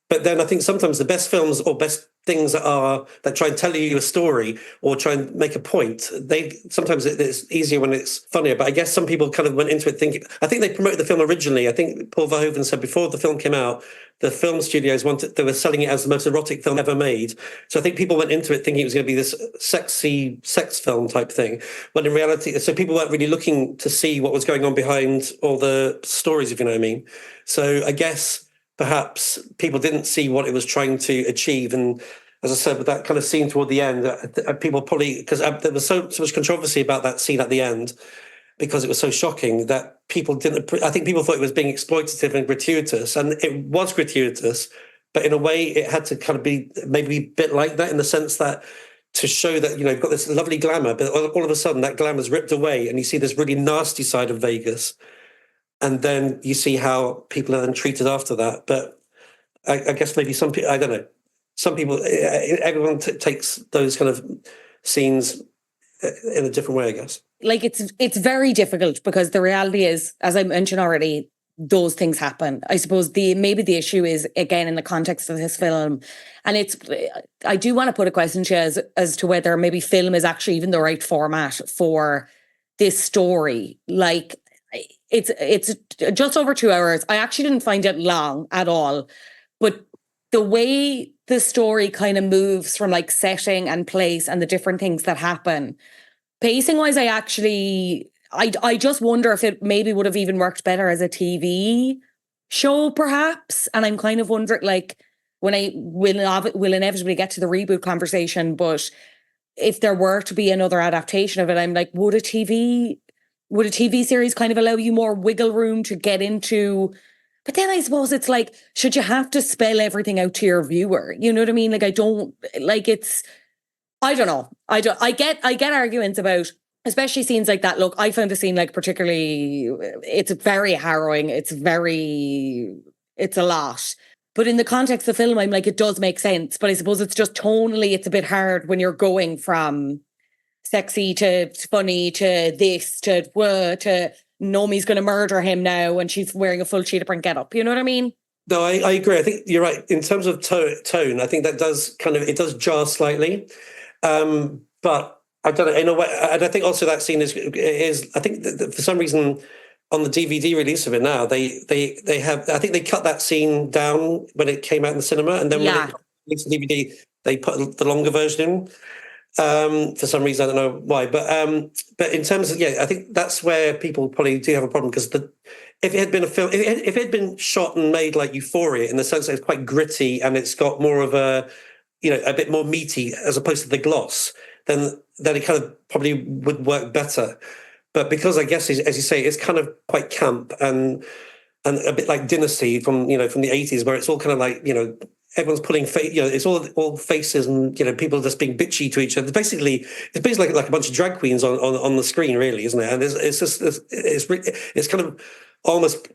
But then I think sometimes the best films or best things that try and tell you a story or try and make a point, sometimes it's easier when it's funnier. But I guess some people kind of went into it thinking, I think they promoted the film originally. I think Paul Verhoeven said before the film came out, the film studios they were selling it as the most erotic film ever made. So I think people went into it thinking it was going to be this sexy sex film type thing. When in reality, so people weren't really looking to see what was going on behind all the stories, if you know what I mean. So I guess perhaps people didn't see what it was trying to achieve. And as I said, with that kind of scene toward the end, people probably, because there was so much controversy about that scene at the end, because it was so shocking that people I think people thought it was being exploitative and gratuitous, and it was gratuitous, but in a way it had to kind of be maybe a bit like that, in the sense that to show that, you know, you've got this lovely glamour, but all of a sudden that glamour's ripped away and you see this really nasty side of Vegas. And then you see how people are then treated after that. But I guess maybe some people, I don't know. Some people, everyone takes those kind of scenes in a different way, I guess. Like it's very difficult because the reality is, as I mentioned already, those things happen. I suppose maybe the issue is, again, in the context of this film, and I do want to put a question to you as to whether maybe film is actually even the right format for this story. Like it's just over 2 hours. I actually didn't find it long at all, but the way the story kind of moves from like setting and place and the different things that happen, pacing wise, I just wonder if it maybe would have even worked better as a TV show, perhaps. And I'm kind of wondering, like, when I will inevitably get to the reboot conversation, but if there were to be another adaptation of it, I'm like, would a TV series kind of allow you more wiggle room to get into? But then I suppose it's like, should you have to spell everything out to your viewer? You know what I mean? Like, I don't know. I get arguments about, especially scenes like that. Look, I found the scene like particularly, it's very harrowing. It's a lot. But in the context of the film, I'm like, it does make sense. But I suppose it's just tonally, it's a bit hard when you're going from sexy to funny to this to Nomi's going to murder him now and she's wearing a full cheetah print get up. You know what I mean? No, I agree. I think you're right. In terms of tone, I think that it does jar slightly. But I don't know, in a way, and I think also that scene is I think that for some reason on the DVD release of it now, they have, I think they cut that scene down when it came out in the cinema, and then when it released the DVD, they put the longer version in. For some reason, I don't know why, but in terms of, I think that's where people probably do have a problem, because if it had been a film, if it had been shot and made like Euphoria, in the sense that it's quite gritty and it's got more of a bit more meaty as opposed to the gloss, then it kind of probably would work better. But because I guess, as you say, it's kind of quite camp and a bit like Dynasty from the 80s, where it's all kind of like, everyone's pulling it's all faces and people just being bitchy to each other. It's basically like a bunch of drag queens on the screen, really, isn't it? And it's kind of almost,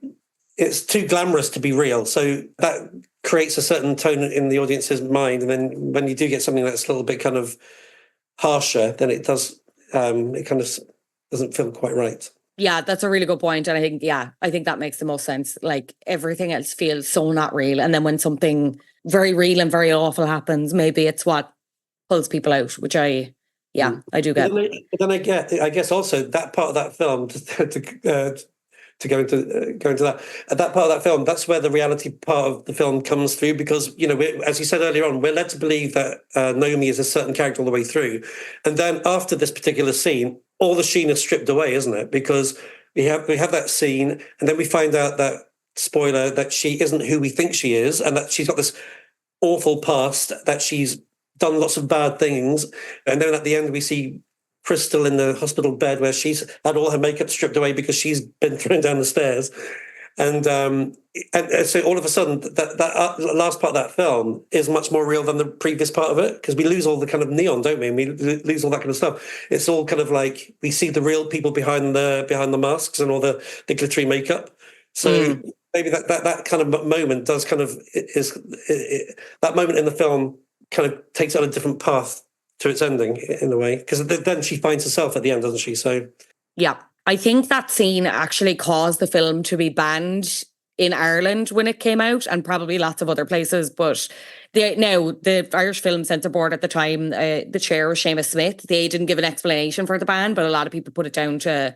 it's too glamorous to be real. So that creates a certain tone in the audience's mind. And then when you do get something that's a little bit kind of harsher, then it does, it kind of doesn't feel quite right. Yeah, that's a really good point. And I think that makes the most sense. Like, everything else feels so not real. And then when something very real and very awful happens, maybe it's what pulls people out, which I do get. But then I guess also that part of that film, to go into that, at that part of that film, that's where the reality part of the film comes through, because as you said earlier on, we're led to believe that Naomi is a certain character all the way through, and then after this particular scene, all the sheen is stripped away, isn't it? Because we have that scene, and then we find out that, spoiler, that she isn't who we think she is, and that she's got this awful past, that she's done lots of bad things, and then at the end we see Crystal in the hospital bed where she's had all her makeup stripped away because she's been thrown down the stairs. And so all of a sudden, that last part of that film is much more real than the previous part of it, because we lose all the kind of neon, don't we? And we lose all that kind of stuff. It's all kind of like, we see the real people behind the masks and all the glittery makeup. So maybe that kind of moment does kind of that moment in the film kind of takes on a different path to its ending in a way, because then she finds herself at the end, doesn't she? So yeah, I think that scene actually caused the film to be banned in Ireland when it came out, and probably lots of other places. But the Irish Film Censor Board at the time, the chair was Seamus Smith. They didn't give an explanation for the ban, but a lot of people put it down to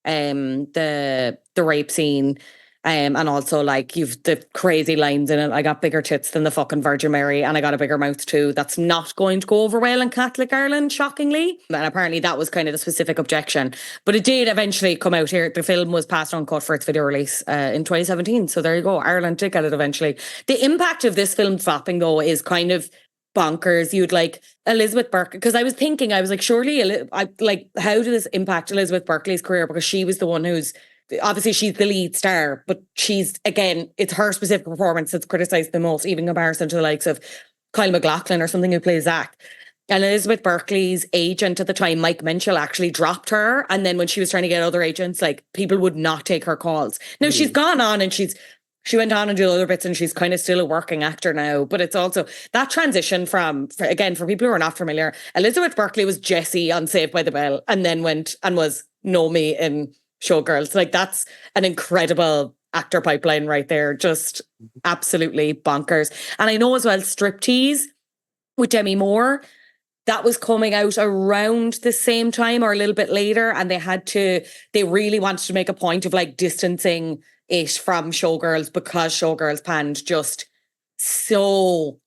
the rape scene. And also, like, you've the crazy lines in it. I got bigger tits than the fucking Virgin Mary, and I got a bigger mouth too. That's not going to go over well in Catholic Ireland, shockingly. And apparently that was kind of the specific objection. But it did eventually come out here. The film was passed uncut for its video release in 2017. So there you go. Ireland did get it eventually. The impact of this film flopping, though, is kind of bonkers. You'd like Elizabeth Berkley, because I was like, surely, how did this impact Elizabeth Berkley's career? Because she was the one who's, obviously she's the lead star, but she's, again, it's her specific performance that's criticised the most, even in comparison to the likes of Kyle MacLachlan or something, who plays Zach. And Elizabeth Berkley's agent at the time, Mike Menschel, actually dropped her. And then when she was trying to get other agents, like, people would not take her calls. Now, she's gone on and she's She went on and did other bits, and she's kind of still a working actor now. But it's also that transition again, for people who are not familiar, Elizabeth Berkley was Jessie on Saved by the Bell, and then went and was Nomi in Showgirls. Like, that's an incredible actor pipeline right there. Just absolutely bonkers. And I know as well, Striptease with Demi Moore, that was coming out around the same time or a little bit later. And they really wanted to make a point of like distancing it from Showgirls, because Showgirls panned just so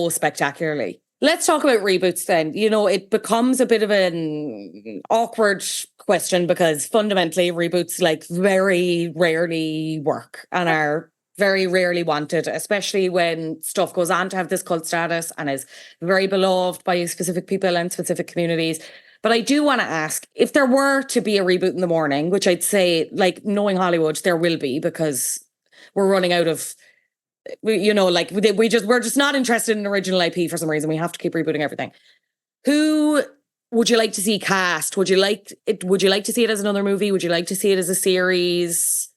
spectacularly. Let's talk about reboots then. You know, it becomes a bit of an awkward question because fundamentally reboots like very rarely work and are very rarely wanted, especially when stuff goes on to have this cult status and is very beloved by specific people and specific communities. But I do want to ask, if there were to be a reboot in the morning, which I'd say, like, knowing Hollywood, there will be, because we're running out of, you know, like we're just not interested in original IP for some reason. We have to keep rebooting everything. Who would you like to see cast? Would you like to see it as another movie? Would you like to see it as a series?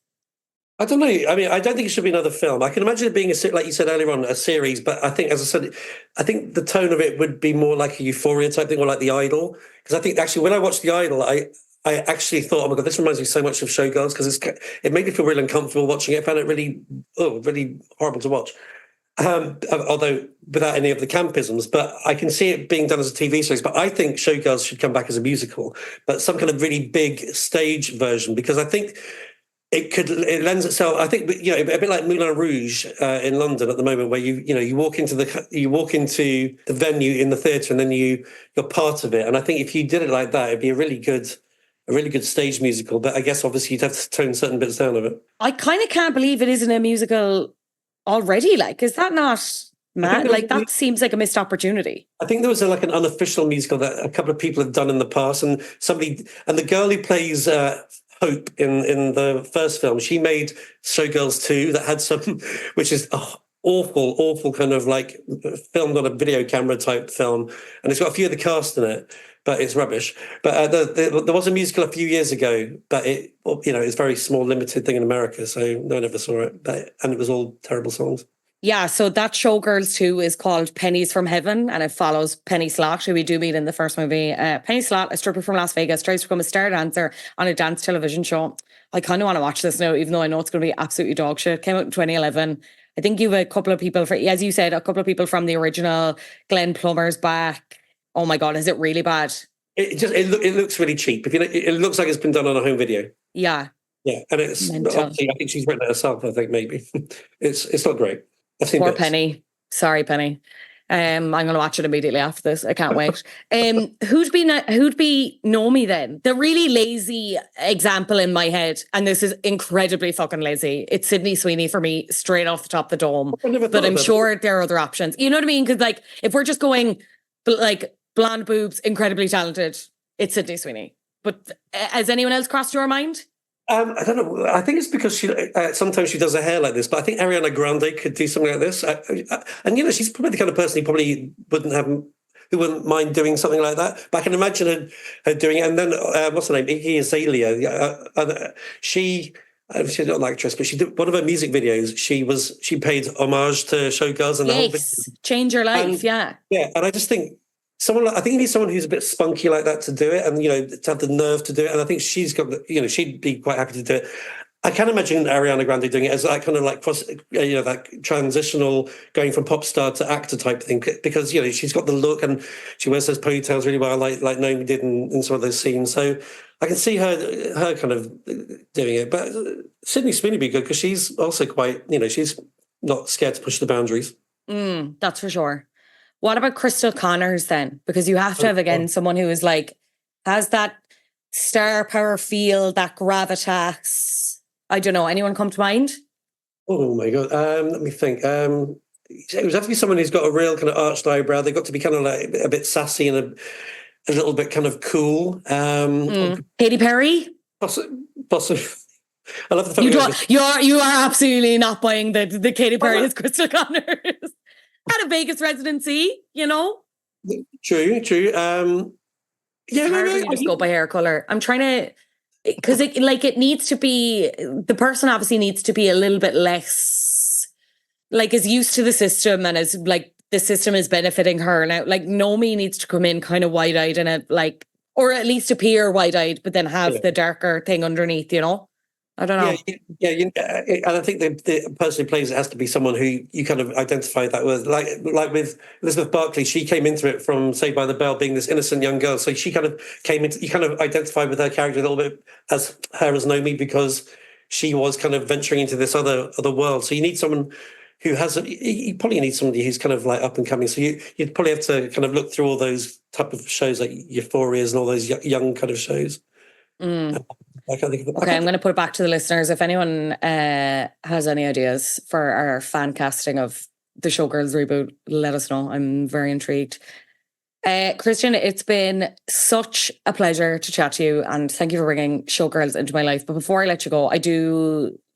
I don't know. I mean, I don't think it should be another film. I can imagine it being like you said earlier on, a series. But I think, as I said, I think the tone of it would be more like a Euphoria type thing, or like The Idol. Because I think actually, when I watched The Idol, I actually thought, oh my God, this reminds me so much of Showgirls, because it made me feel really uncomfortable watching it. I found it really horrible to watch. Although without any of the campisms, but I can see it being done as a TV series. But I think Showgirls should come back as a musical, but some kind of really big stage version, because I think it lends itself, I think, you know, a bit like Moulin Rouge in London at the moment, where you walk into the venue in the theatre, and then you're part of it. And I think if you did it like that, it'd be a really good stage musical. But I guess obviously you'd have to tone certain bits down of it. I kind of can't believe it isn't a musical already. Like, is that not mad? Like, that seems like a missed opportunity. I think there was an unofficial musical that a couple of people have done in the past, and the girl who plays Hope in the first film, she made Showgirls 2 that had some, which is awful kind of like filmed on a video camera type film, and it's got a few of the cast in it, but it's rubbish. But there was a musical a few years ago, but it's a very small, limited thing in America, so no one ever saw it. And it was all terrible songs. Yeah, so that Showgirls 2 is called Pennies from Heaven, and it follows Penny Slott, who we do meet in the first movie. Penny Slott, a stripper from Las Vegas, tries to become a star dancer on a dance television show. I kind of want to watch this now, even though I know it's going to be absolutely dog shit. It came out in 2011. I think you have a couple of people, as you said, a couple of people from the original. Glenn Plummer's back. Oh my God, is it really bad? It looks really cheap. It looks like it's been done on a home video. Yeah. Yeah, and it's obviously, I think she's written it herself. I think maybe it's not great. Poor Penny. Sorry, Penny. I'm going to watch it immediately after this. I can't wait. Who'd be Nomi then? The really lazy example in my head, and this is incredibly fucking lazy. It's Sydney Sweeney for me, straight off the top of the dome. But I'm sure there are other options. You know what I mean? Because like, if we're just going like blonde boobs, incredibly talented, it's Sydney Sweeney. But has anyone else crossed your mind? I don't know. I think it's because sometimes she does her hair like this, but I think Ariana Grande could do something like this. And she's probably the kind of person who probably wouldn't mind doing something like that. But I can imagine her doing it. And then what's her name? Iggy Azalea. She's not an actress, but she did one of her music videos. She paid homage to Showgirls and the whole video. Change Your Life. Yeah. And I just think. I think you need someone who's a bit spunky like that to do it, and to have the nerve to do it. And I think she's got, she'd be quite happy to do it. I can imagine Ariana Grande doing it as that kind of like cross, that transitional going from pop star to actor type thing, because she's got the look and she wears those ponytails really well, like Naomi did in some of those scenes. So I can see her kind of doing it. But Sydney Sweeney would be good because she's also quite, she's not scared to push the boundaries. That's for sure. What about Crystal Connors then? Because you have to have, again, someone who is like, has that star power feel, that gravitas. I don't know. Anyone come to mind? Oh my God. Let me think. It was have to be someone who's got a real kind of arched eyebrow. They've got to be kind of like a bit sassy and a little bit kind of cool. Katy Perry? Possibly. I love the fact you are absolutely not buying the Katy Perry as Crystal Connors. Had a Vegas residency, True. You just go by hair color. I'm trying to. because it needs to be, the person obviously needs to be a little bit less, like, is used to the system and is like, the system is benefiting her now. Like, Nomi needs to come in kind of wide-eyed and or at least appear wide-eyed, but then have the darker thing underneath, you know? I don't know. And I think the person who plays it has to be someone who you kind of identify that with. Like with Elizabeth Berkley, she came into it from Saved by the Bell being this innocent young girl. So she kind of came into, you kind of identify with her character a little bit as Nomi, because she was kind of venturing into this other world. So you need someone who has, you probably need somebody who's kind of like up and coming. So you'd probably have to kind of look through all those type of shows like Euphorias and all those young kind of shows. I can't think of Okay, I'm going to put it back to the listeners. If anyone has any ideas for our fan casting of the Showgirls reboot, let us know. I'm very intrigued. Christian, it's been such a pleasure to chat to you, and thank you for bringing Showgirls into my life. But before I let you go,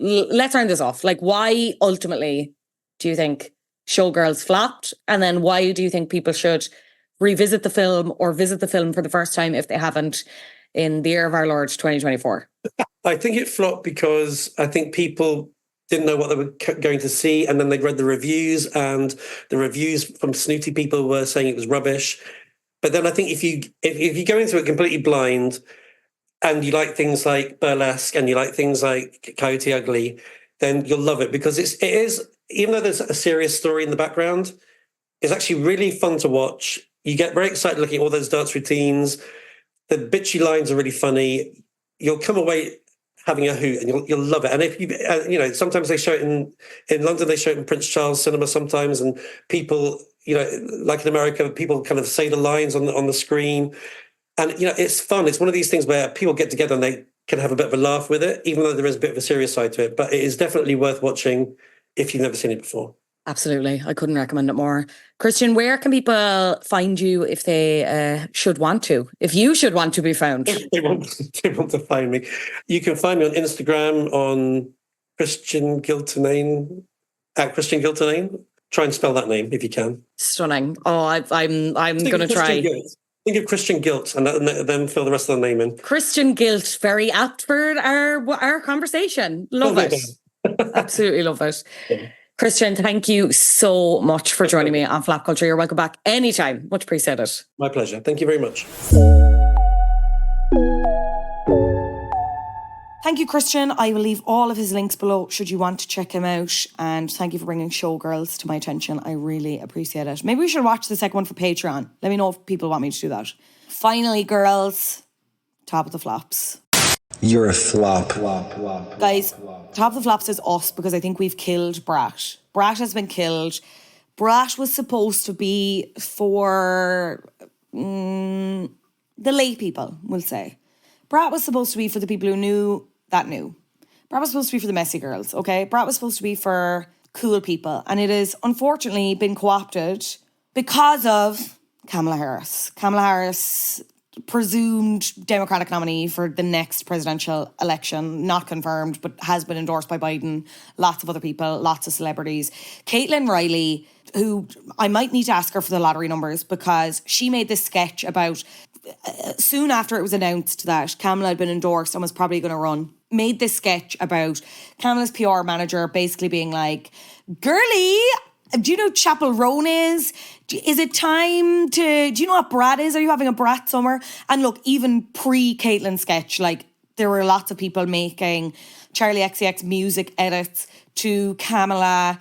let's round this off. Like, why ultimately do you think Showgirls flopped? And then why do you think people should revisit the film or visit the film for the first time if they haven't in the year of our Lord 2024? I think it flopped because I think people didn't know what they were going to see, and then they'd read the reviews, and the reviews from snooty people were saying it was rubbish. But then I think if you go into it completely blind and you like things like Burlesque and you like things like Coyote Ugly, then you'll love it, because it is, even though there's a serious story in the background, it's actually really fun to watch. You get very excited looking at all those dance routines. The bitchy lines are really funny. You'll come away having a hoot, and you'll love it. And if you, sometimes they show it in London, they show it in Prince Charles Cinema sometimes, and people, like in America, people kind of say the lines on the screen, and it's fun. It's one of these things where people get together and they can have a bit of a laugh with it, even though there is a bit of a serious side to it. But it is definitely worth watching if you've never seen it before. Absolutely. I couldn't recommend it more. Christian, where can people find you if they should want to? If you should want to be found? If they want to find me. You can find me on Instagram on Christian Guiltenane, at Christian Guiltenane. Try and spell that name if you can. Stunning. Oh, I'm going to try. Think of Christian Guilt and then fill the rest of the name in. Christian Guilt, very apt for our conversation. Love it. Absolutely love it. Yeah. Christian, thank you so much for joining me on Flap Culture. You're welcome back anytime. Much appreciated. My pleasure. Thank you very much. Thank you, Christian. I will leave all of his links below should you want to check him out. And thank you for bringing Showgirls to my attention. I really appreciate it. Maybe we should watch the second one for Patreon. Let me know if people want me to do that. Finally, girls, top of the flops. You're a flop. Guys, top of the flops is us, because I think we've killed Brat. Brat has been killed. Brat was supposed to be for the lay people, we'll say. Brat was supposed to be for the people who knew that knew. Brat was supposed to be for the messy girls, okay? Brat was supposed to be for cool people. And it has unfortunately been co-opted because of Kamala Harris. Kamala Harris, presumed Democratic nominee for the next presidential election, not confirmed, but has been endorsed by Biden, lots of other people, lots of celebrities. Caitlin Riley, who I might need to ask her for the lottery numbers, because she made this sketch about, soon after it was announced that Kamala had been endorsed and was probably going to run, made this sketch about Kamala's PR manager basically being like, girly, do you know what Chapel Roan is? Is it time to... Do you know what Brat is? Are you having a Brat summer? And look, even pre-Caitlin sketch, like, there were lots of people making Charlie XCX music edits to Kamala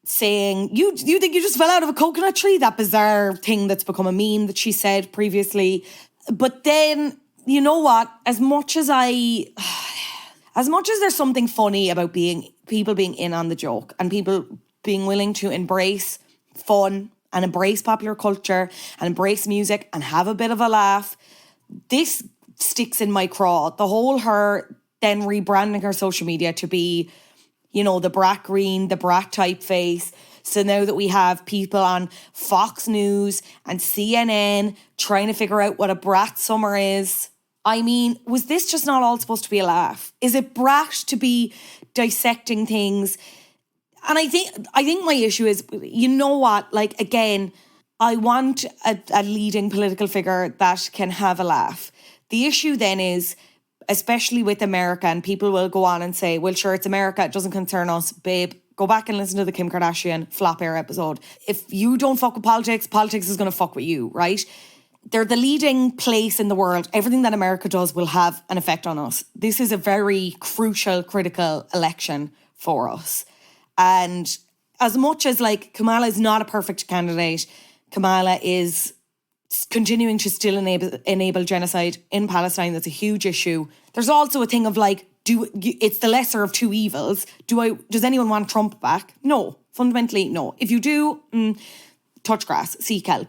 saying, you think you just fell out of a coconut tree? That bizarre thing that's become a meme that she said previously. But then, you know what? As much as there's something funny about people being in on the joke and people being willing to embrace fun and embrace popular culture and embrace music and have a bit of a laugh, this sticks in my craw. The whole her then rebranding her social media to be, the Brat Green, the Brat typeface. So now that we have people on Fox News and CNN trying to figure out what a Brat summer is, I mean, was this just not all supposed to be a laugh? Is it Brat to be dissecting things? And I think my issue is, you know what, like, again, I want a leading political figure that can have a laugh. The issue then is, especially with America, and people will go on and say, well, sure, it's America, it doesn't concern us. Babe, go back and listen to the Kim Kardashian flop air episode. If you don't fuck with politics, politics is going to fuck with you, right? They're the leading place in the world. Everything that America does will have an effect on us. This is a very crucial, critical election for us. And as much as like Kamala is not a perfect candidate, Kamala is continuing to still enable genocide in Palestine. That's a huge issue. There's also a thing of like, it's the lesser of two evils. Does anyone want Trump back? No, fundamentally, no. If you do, touch grass, seek help.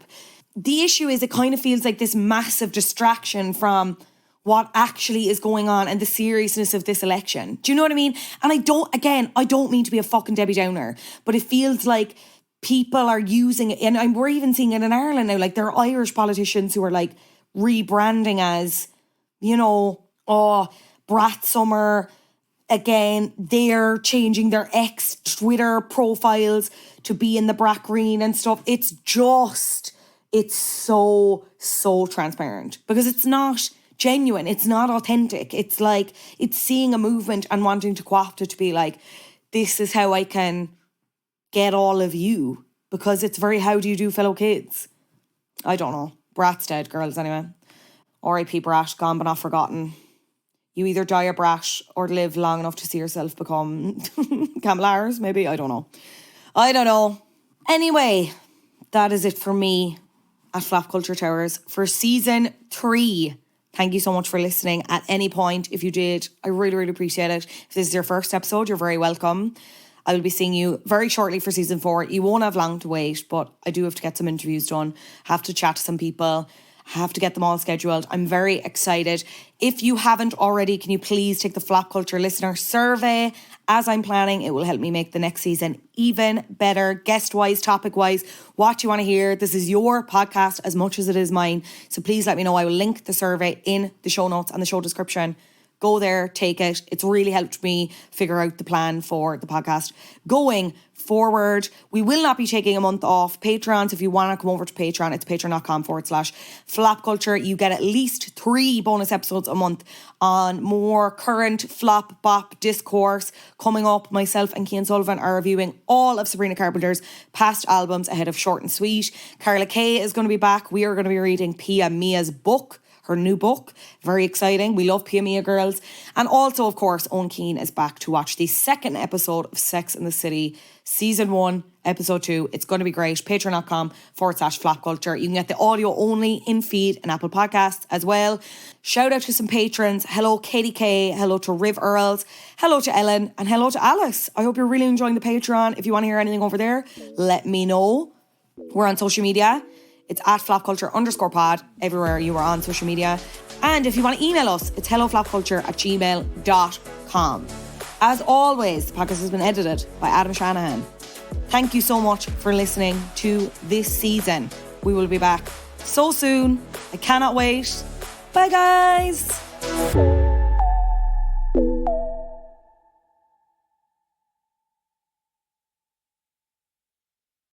The issue is it kind of feels like this massive distraction from what actually is going on and the seriousness of this election. Do you know what I mean? And I don't mean to be a fucking Debbie Downer, but it feels like people are using it, and we're even seeing it in Ireland now, like there are Irish politicians who are like rebranding as, you know, Brat Summer. Again, they're changing their ex-Twitter profiles to be in the Brat Green and stuff. It's so transparent because it's not genuine. It's not authentic. It's like, it's seeing a movement and wanting to co-opt it to be like, this is how I can get all of you, because it's very, how do you do, fellow kids? I don't know. Brat's dead, girls, anyway. R.I.P. Brat, gone but not forgotten. You either die a brat or live long enough to see yourself become Kamala Harris, maybe? I don't know. Anyway, that is it for me at Flop Culture Towers for season 3. Thank you so much for listening at any point. If you did, I really, really appreciate it. If this is your first episode, you're very welcome. I will be seeing you very shortly for season 4. You won't have long to wait, but I do have to get some interviews done. Have to chat to some people. Have to get them all scheduled. I'm very excited. If you haven't already, can you please take the Flop Culture listener survey? As I'm planning, it will help me make the next season even better, guest-wise, topic-wise, what you want to hear. This is your podcast as much as it is mine. So please let me know. I will link the survey in the show notes and the show description. Go there, take it. It's really helped me figure out the plan for the podcast going forward. We will not be taking a month off. Patrons, if you want to come over to Patreon, it's patreon.com/Flop Culture. You get at least 3 bonus episodes a month on more current flop bop discourse coming up. Myself and Cian Sullivan are reviewing all of Sabrina Carpenter's past albums ahead of Short and Sweet. Carla Kay is going to be back. We are going to be reading Pia Mia's book, her new book. Very exciting. We love Pia Mia, girls. And also, of course, Owen Keane is back to watch the 2nd episode of Sex and the City, Season 1, Episode 2. It's going to be great. Patreon.com/Flop Culture. You can get the audio only in feed and Apple Podcasts as well. Shout out to some patrons. Hello, Katie K. Hello to Riv Earls. Hello to Ellen. And hello to Alice. I hope you're really enjoying the Patreon. If you want to hear anything over there, let me know. We're on social media. It's at flopculture_pod everywhere you are on social media. And if you want to email us, it's helloflopculture@gmail.com. As always, the podcast has been edited by Adam Shanahan. Thank you so much for listening to this season. We will be back so soon. I cannot wait. Bye, guys.